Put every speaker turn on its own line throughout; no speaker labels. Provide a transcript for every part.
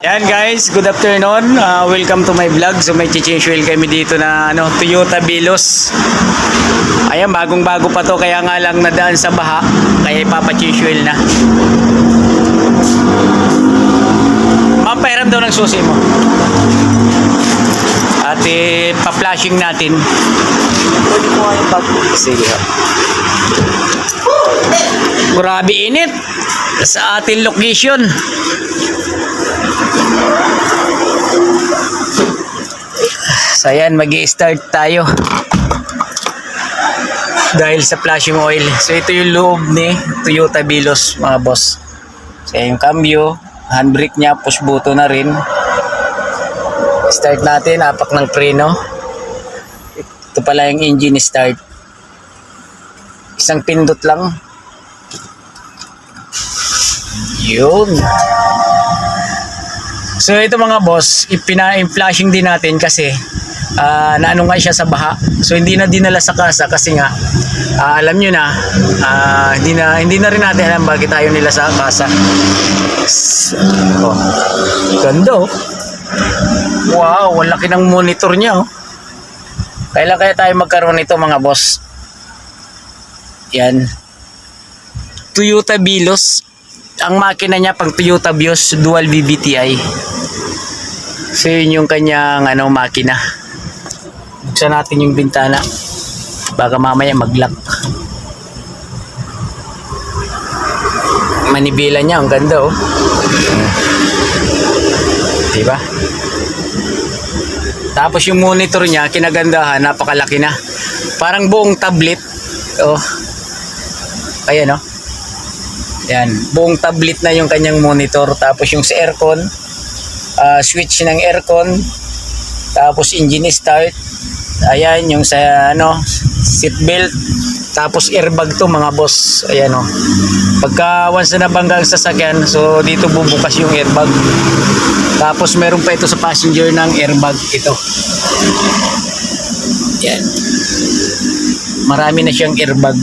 Yan guys, good afternoon. Welcome to my vlog. So may change oil kami dito na Toyota Vios. Ayan, bagong-bago pa to, kaya nga lang nadaan sa baha, kaya ipapa-change oil na. Ma'am, pahiram daw ng susi mo. At pa-flashing natin.
Pwede ko nga yung bag.
Sige. Grabe init sa ating location. So ayan, mag-i-start tayo dahil sa flashing oil. So ito yung loob ni Toyota Vios, mga boss. So yung cambio, handbrake niya, push button na rin. Start natin, apak ng preno. Ito pala yung engine start. Isang pindot lang. Yun. So ito mga boss, ipina-flashing din natin kasi naano nga siya sa baha. So hindi na dinala sa kasa kasi nga alam nyo na, hindi na rin natin alam bakit tayo nila sa kasa. Oh, ganda oh. Wow, ang laki ng monitor niya oh. Kailan kaya tayo magkaroon nito mga boss? Yan. Toyota Vios. Ang makina niya pang Toyota Vios dual VVTi. So yun yung kanyang makina. Buksan natin yung bintana. Baka mamaya mag-lock. Manibela niya, ang ganda oh. Diba? Tapos yung monitor niya, kinagandahan, napakalaki na. Parang buong tablet. Oh. Ayan oh. Yan, buong tablet na yung kanyang monitor. Tapos yung sa aircon, switch ng aircon. Tapos engine start. Ayan, yung sa seatbelt. Tapos airbag to mga boss. Ayan o. Pagka once na nabangga ang sasakyan, so dito bubukas yung airbag. Tapos meron pa ito sa passenger ng airbag. Ito. Yan. Marami na siyang airbag.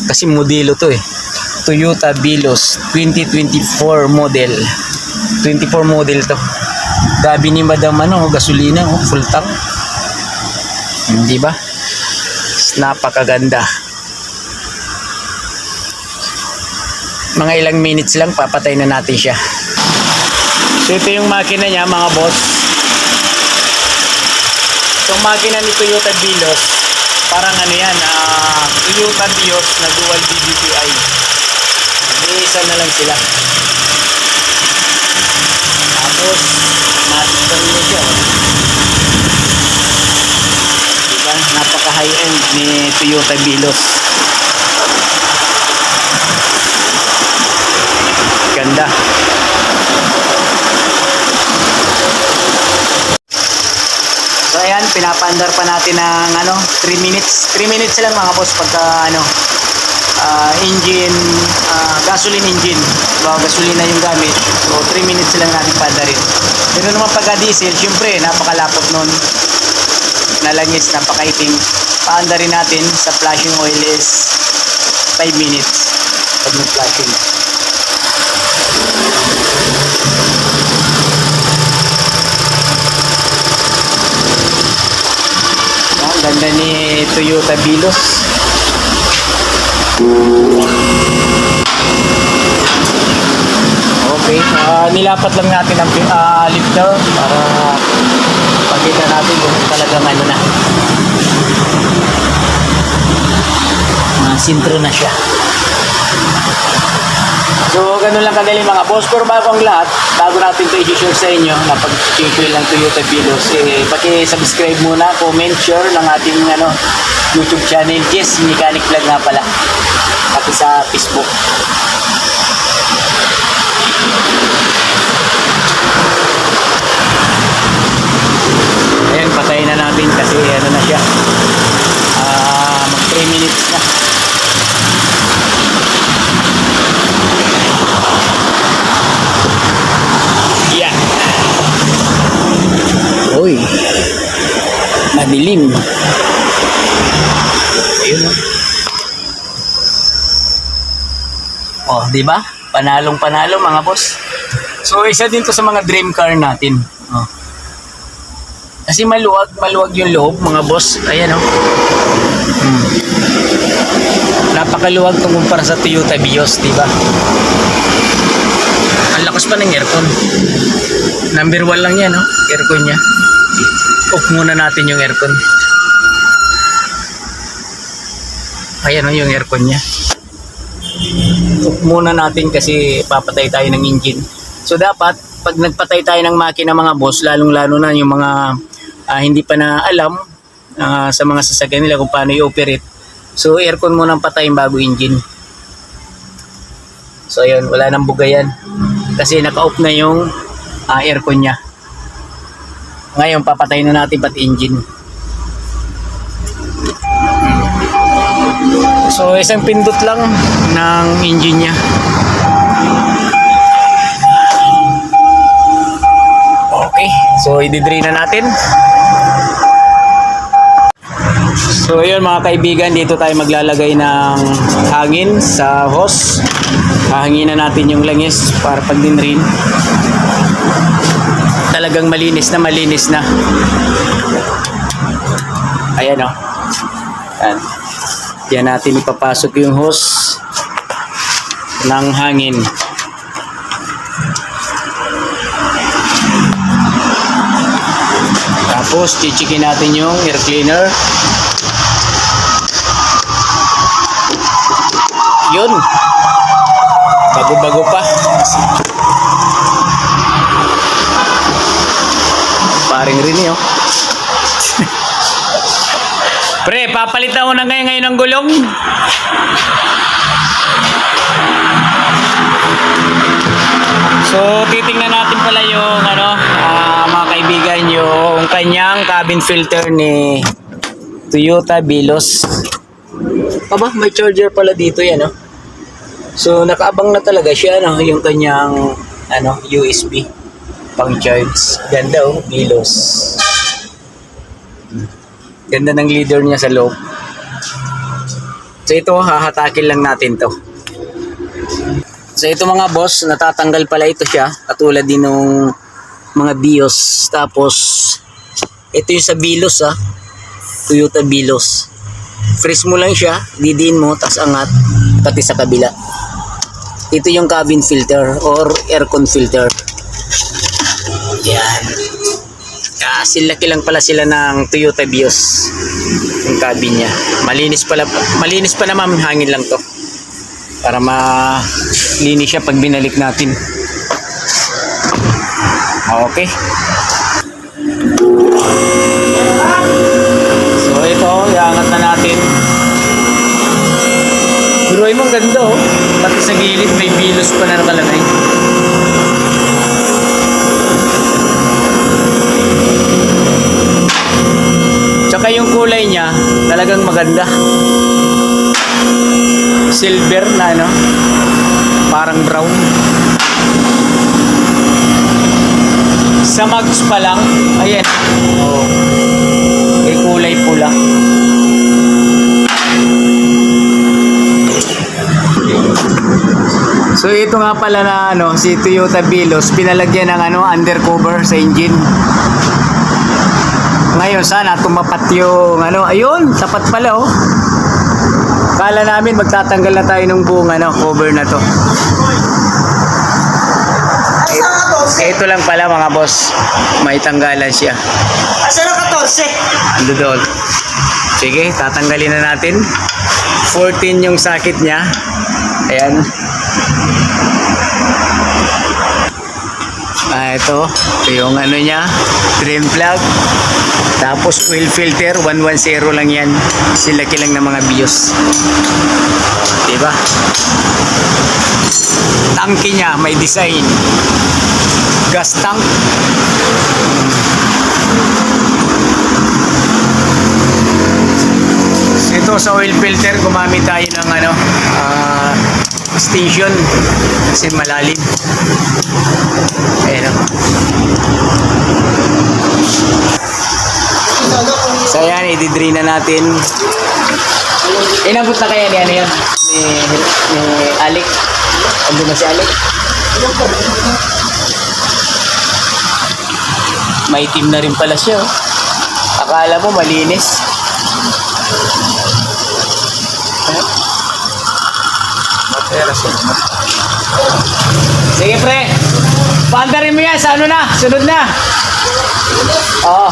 Kasi modelo to eh. Toyota Vios 2024 model. 24 model to. Gabi ni Madam gasolina full tank. Hindi ba? Napakaganda. Mga ilang minutes lang papatay na natin siya. So ito yung makina niya mga boss. Itong makina ni Toyota Vios, parang yan, Toyota Vios na dual VVTi. Isa na lang sila. Tapos matik pa rin siya. Diba? Napaka high end ni Toyota Vios. Ganda. So ayan, pinapandar pa natin ng 3 minutes. 3 minutes lang mga boss pagka engine, gasoline engine. Diba, gasolina yung gamit. So 3 minutes lang natin pandarin. Pero naman pagka diesel, syempre napakalapot nun. Nalangis, napakaitim. Paandarin natin sa flashing oil is 5 minutes pag mag-flashing. Ang ganda ni Toyota Vios. Okay, nilapat lang natin ang lifter para pagkita natin kung talagang na. Sintro na siya. So, ganun lang kadali mga boss. Pero bago ang lahat, bago natin ito i-share sa inyo na pag-check lang Toyota Vios, paki-subscribe muna, comment, share ng ating YouTube channel, Jess Mechanic Vlog nga pala, pati sa Facebook. Ayan, patayin na natin kasi na siya, mag 3 minutes na. Yan. Uy, madilim. Ayun oh, di ba? Panalong panalo mga boss. So So, isa din to sa mga dream car natin. Oh. Kasi maluwag yung loob, mga boss. Ayan, oh. Napakaluwag itong kumpara sa Toyota Vios, di ba? Ang lakas pa ng aircon. Number 1 lang yan, oh. Aircon niya. Off muna natin yung aircon. Ayan, oh, yung aircon niya. Off muna natin kasi papatay tayo ng engine. So dapat pag nagpatay tayo ng makina mga boss, lalong-lalo na yung mga hindi pa na alam sa mga sasakyan nila kung paano i-operate. So aircon muna ang patayin bago engine. So ayun, wala nang bugayan kasi naka-off na yung aircon niya. Ngayon papatayin na natin pati engine. So isang pindot lang ng engine niya. Okay, so i-drain na natin. So ayun mga kaibigan, dito tayo maglalagay ng hangin sa hose. Hahanginan natin yung langis para pag din-drain. Talagang malinis na. Ayan o. Ayan. Diyan natin ipapasok yung hose ng hangin. Tapos chichikin natin yung air cleaner. Yun. Bago-bago pa. Paring rin yun. Pre, papalitan ko na ngayon ng gulong. So, titingnan natin pala yung mga kaibigan, yung kanyang cabin filter ni Toyota Vios. Aba, may charger pala dito yan, no? So, nakaabang na talaga siya, no? Yung kanyang, USB pang charge. Ganda, oh, Vios. Ganda ng leader niya sa loob. So, ito, hahatakin lang natin to. So, ito mga boss, natatanggal pala ito siya. Katulad din ng mga Vios. Tapos, ito yung sa Vios, Toyota Vios. Freeze mo lang siya, didiin mo, tas angat, pati sa kabila. Ito yung cabin filter or aircon filter. Yan. Kasi laki lang pala sila ng Toyota Vios. Yung cabin niya. Malinis pa naman, hangin lang to. Para malinis siya pag binalik natin. Okay. So ito, iangat na natin. Biruin mo, ang ganda, oh. Pati sa gilid may Vios pa na nakalagay. Tsaka yung kulay niya talagang maganda. Silver na parang brown. Sa mags pa lang, ayan. Oh. May kulay pula. So ito nga pala na si Toyota Vios, pinalagyan ng undercover sa engine. Ngayon sana tumapat yung ayun, tapat pala, oh. Kala namin magtatanggal na tayo ng buong cover na to. Ito lang pala mga boss, may tanggalan siya.
Asa na 14?
Ando doon. Sige, tatanggalin na natin. 14 yung sakit niya. Ayan. Ito yung niya, trim plug. Tapos oil filter, 110 lang yan. Silaki lang ng mga Vios. Diba? Tangke niya, may design. Gas tank. Ito sa oil filter, gumamit tayo ng station kasi malalim. Ayan. So ayan, i-drain na natin. Inabot na kaya ni yun? Ni Alec. Ando na si Alec. Maitim na rin pala siya. Oh. Akala mo malinis. Sige pre. Paandarin mo yan sa ano na. Sunod na. Oo.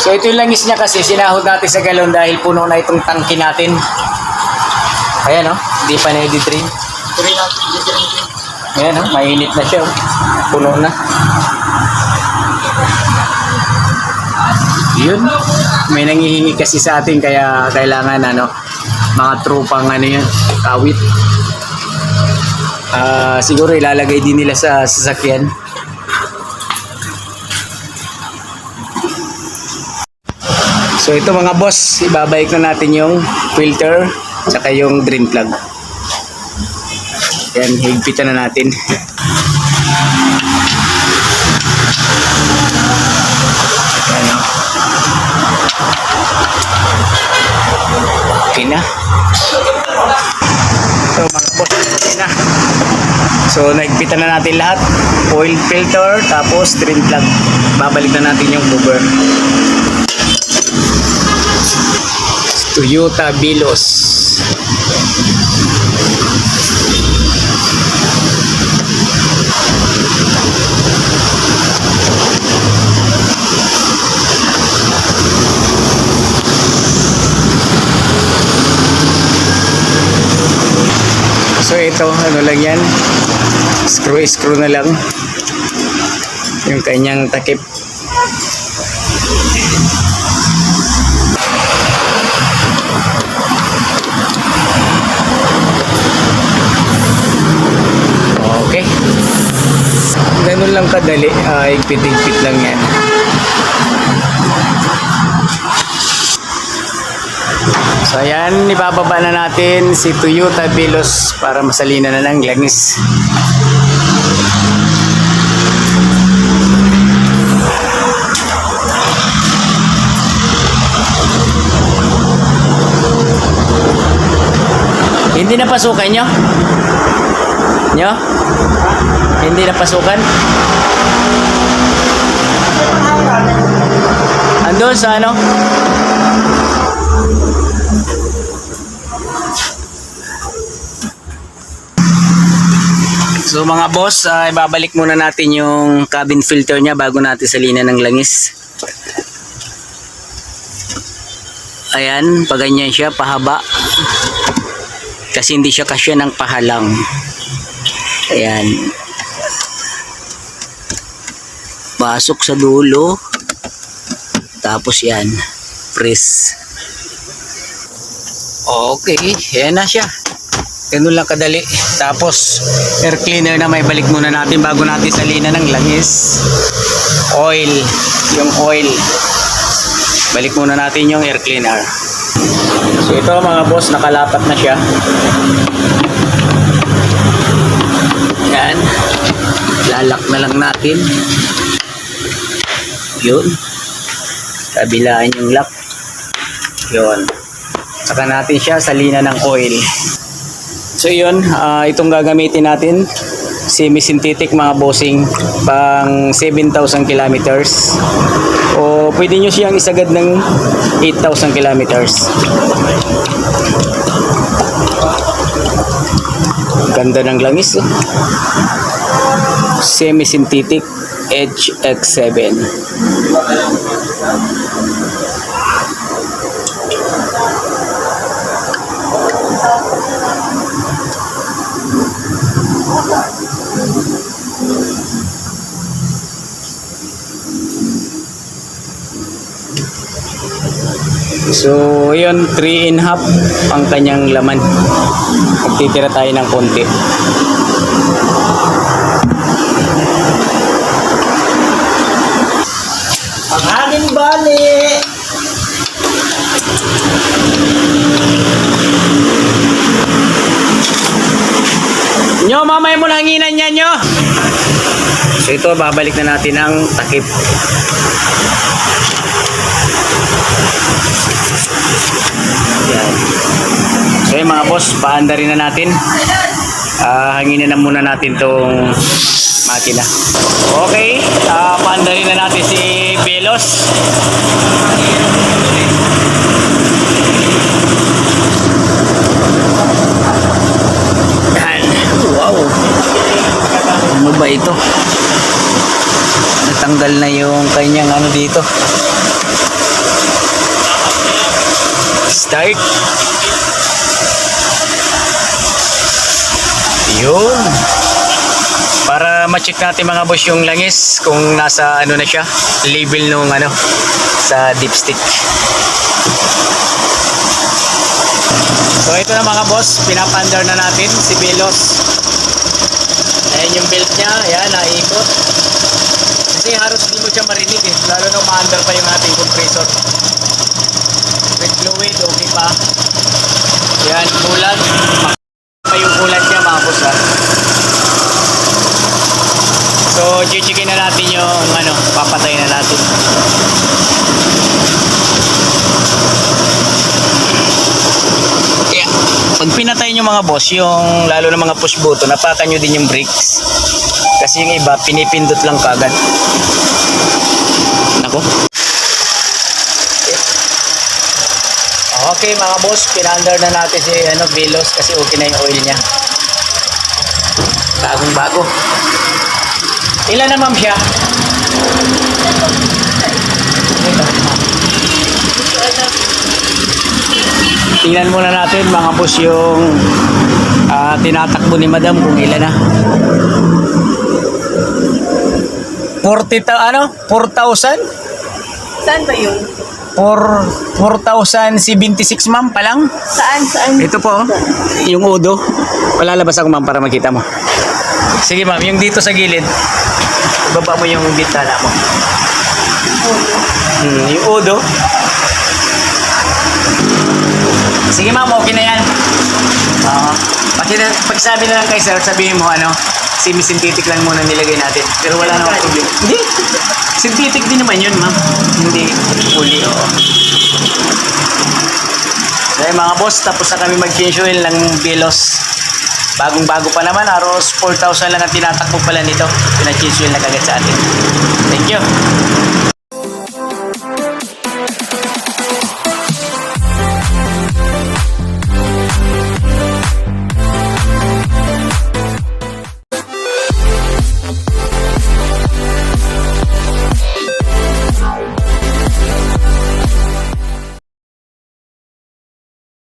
So ito yung langis niya kasi sinahod natin sa galon dahil puno na itong tangke natin. Ayan oh, hindi pa na-drain. Ayan oh, mainit na siya oh. Puno na. Yun, may nangihingi kasi sa atin kaya kailangan ano, mga tropang ano yun, kawit. Siguro ilalagay din nila sa sasakyan. So ito mga boss, ibabalik na natin yung filter saka yung drain plug. Yan, higpitan na natin. Yan, oh. Okay na. So mga boss, okay na. So nahigpitan na natin lahat. Oil filter, tapos drain plug. Babalik na natin yung cover. Toyota Vilos. So ito, ano lang yan, screw na lang yung kanyang takip. Okay, ganun lang kadali, higpit-higpit lang yan. So ayan, ibababa na natin si Toyota Vilos para masalina na ng langis. Hindi na pasukan nyo? Nyo? Hindi na pasukan? Andun sa ano? So mga boss, ibabalik muna natin yung cabin filter niya bago natin salinan ng langis. Ayan, paganyan siya, pahaba. Kasi hindi siya kasya ng pahalang. Ayan. Pasok sa dulo. Tapos yan, press. Okay, ayan na siya. Ganun lang kadali. Tapos air cleaner na may balik muna natin bago natin salinan ng langis. Oil, yung oil. Balik muna natin yung air cleaner. So ito mga boss, nakalapat na siya. Yan. Lalak na lang natin. Yun. Kabilaan yung lock. Yun. Saka natin siya salinan ng oil. So yun, itong gagamitin natin, semi-synthetic mga bossing, pang 7,000 kilometers. O pwede nyo siyang isagad ng 8,000 kilometers. Ganda ng langis. Semi-synthetic HX7. So, yun, 3.5 ang kanyang laman. Magtitira tayo ng konti.
Ang hangin bali.
Nyo, mamay mo na hanginan niya nyo. So, ito, babalik na natin ang takip. Yan. So yun mga boss, paanda rin na natin. hanginin na muna natin tong makina. Okay, paandarin na natin si Belos. Yan. Wow. Ano ba ito? Natanggal na yung kanyang ano dito. Start. Yun. Para ma-check natin mga boss yung langis kung nasa ano na siya, label nung ano sa dipstick. So ito na mga boss, pinapandar na natin si Belos. Ayan yung belt niya, ayan, naikot. Kasi halos di mo siya marinig eh, lalo na umaandar pa yung ating compressor. With fluid, okay pa. Ayan, ulan. Pa yung ulan niya mga boss ha. So, chichikin na natin yung ano, papatay na natin. Yeah. Pag pinatay nyo mga boss, yung lalo na mga push button, napakan nyo din yung brakes. Kasi yung iba, pinipindot lang kagad. Nako. Okay mga boss, pinandar na natin si ano, Belos kasi okay na yung oil niya. Bagong bago. Ilan na ma'am siya? Tingnan muna natin mga boss yung tinatakbo ni madam kung ilan na. 4,000?
Saan ba yun?
4,076 ma'am pa lang.
Saan?
Ito po, yung udo. Palalabas ako ma'am para makita mo. Sige ma'am, yung dito sa gilid. Ibaba mo yung bitana mo. Yung udo. Sige ma'am, okay na yan. Pagsabi na lang kay sir, sabihin mo ano, semi-synthetic lang muna nilagay natin. Pero wala namang problema. Hindi. Synthetic din naman yun ma'am. Hindi fully. Dahil mga boss, tapos na kami mag-change oil ng Belos. Bagong-bago pa naman, aros 4,000 lang ang tinatakbo pala nito. Pina-change oil na kagad sa atin. Thank you.